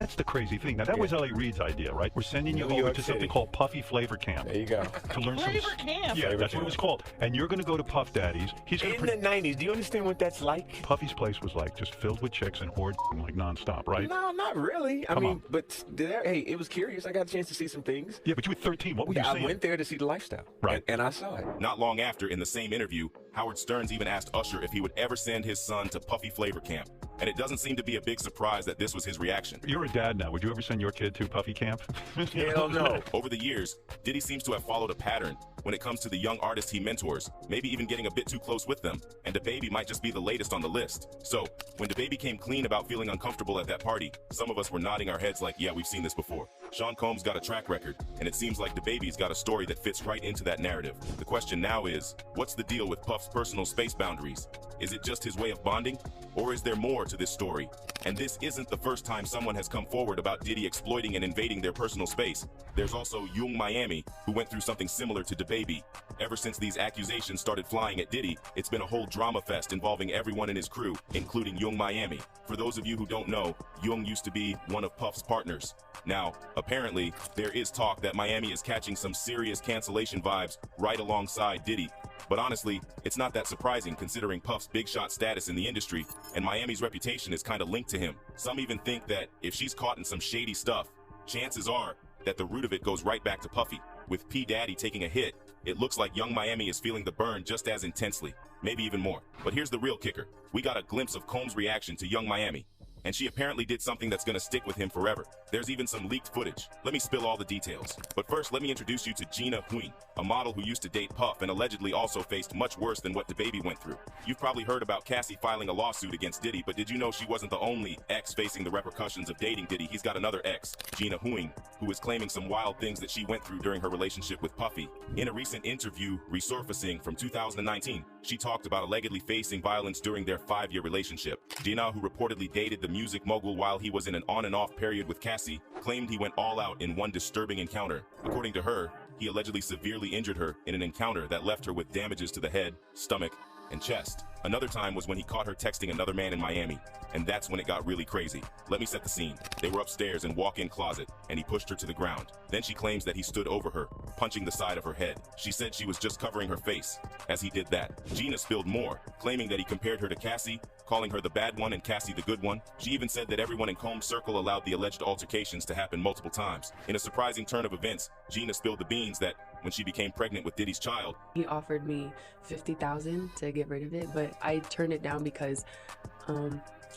That's the crazy thing. Now, that was L.A. Reid's idea, right? We're sending you over to something called Puffy Flavor Camp. There you go. To learn Flavor Camp? Yeah, that's what it was called. And you're going to go to Puff Daddy's. He's In the 90s, do you understand what that's like? Puffy's place was like just filled with chicks and whore like nonstop, right? No, not really. I mean, but hey, it was curious. I got a chance to see some things. Yeah, but you were 13. What were you seeing? I went there to see the lifestyle. Right. And I saw it. Not long after, in the same interview, Howard Stearns even asked Usher if he would ever send his son to Puffy Flavor Camp. And it doesn't seem to be a big surprise that this was his reaction. You're a dad now. Would you ever send your kid to Puffy Camp? Hell no. Over the years, Diddy seems to have followed a pattern when it comes to the young artists he mentors, maybe even getting a bit too close with them, and DaBaby might just be the latest on the list. So, when DaBaby came clean about feeling uncomfortable at that party, some of us were nodding our heads like, yeah, we've seen this before. Sean Combs got a track record, and it seems like DaBaby's got a story that fits right into that narrative. The question now is, what's the deal with Puff's personal space boundaries? Is it just his way of bonding? Or is there more to this story? And this isn't the first time someone has come forward about Diddy exploiting and invading their personal space. There's also Yung Miami, who went through something similar to DaBaby. Ever since these accusations started flying at Diddy, it's been a whole drama fest involving everyone in his crew, including Yung Miami. For those of you who don't know, Yung used to be one of Puff's partners. Now, apparently, there is talk that Miami is catching some serious cancellation vibes right alongside Diddy. But honestly, it's not that surprising considering Puff's big shot status in the industry, and Miami's reputation is kind of linked to him. Some even think that if she's caught in some shady stuff, chances are that the root of it goes right back to Puffy. With P Diddy taking a hit, it looks like young Miami is feeling the burn just as intensely, maybe even more. But here's the real kicker. We got a glimpse of Combs' reaction to young Miami, and she apparently did something that's gonna stick with him forever. There's even some leaked footage. Let me spill all the details. But first, let me introduce you to Gina Huyn, a model who used to date Puff and allegedly also faced much worse than what DaBaby went through. You've probably heard about Cassie filing a lawsuit against Diddy, but did you know she wasn't the only ex facing the repercussions of dating Diddy? He's got another ex, Gina Huyn, who is claiming some wild things that she went through during her relationship with Puffy. In a recent interview resurfacing from 2019, she talked about allegedly facing violence during their 5-year relationship. Gina, who reportedly dated the music mogul while he was in an on and off period with Cassie, claimed he went all out in one disturbing encounter. According to her, he allegedly severely injured her in an encounter that left her with damages to the head, stomach, and chest. Another time was when he caught her texting another man in Miami, and that's when it got really crazy. Let me set the scene. They were upstairs in walk-in closet, and he pushed her to the ground. Then she claims that he stood over her, punching the side of her head. She said she was just covering her face as he did that. Gina spilled more, claiming that he compared her to Cassie, calling her the bad one and Cassie the good one. She even said that everyone in Combs' circle allowed the alleged altercations to happen multiple times. In a surprising turn of events, Gina spilled the beans that when she became pregnant with Diddy's child, he offered me $50,000 to get rid of it, but I turned it down because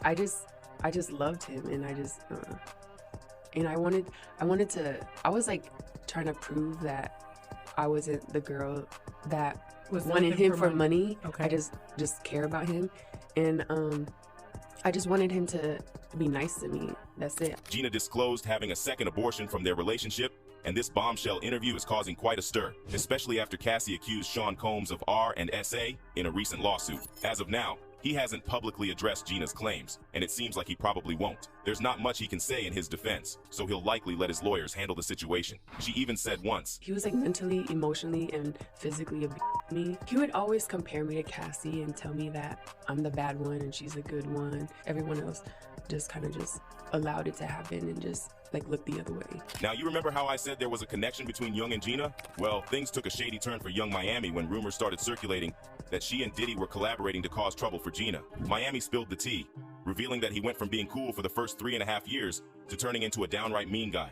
I just loved him, and and I was like trying to prove that I wasn't the girl that wanted him for money. Okay. I just care about him, and I just wanted him to be nice to me. That's it. Gina disclosed having a second abortion from their relationship, and this bombshell interview is causing quite a stir, especially after Cassie accused Sean Combs of R&SA in a recent lawsuit. As of now, he hasn't publicly addressed Gina's claims, and it seems like he probably won't. There's not much he can say in his defense, so he'll likely let his lawyers handle the situation. She even said once, he was like mentally, emotionally, and physically abusing me. He would always compare me to Cassie and tell me that I'm the bad one and she's the good one. Everyone else just kind of just allowed it to happen and just like looked the other way. Now, you remember how I said there was a connection between Yung and Gina? Well, things took a shady turn for Yung Miami when rumors started circulating that she and Diddy were collaborating to cause trouble for Gina. Miami spilled the tea, revealing that he went from being cool for the first 3.5 years to turning into a downright mean guy.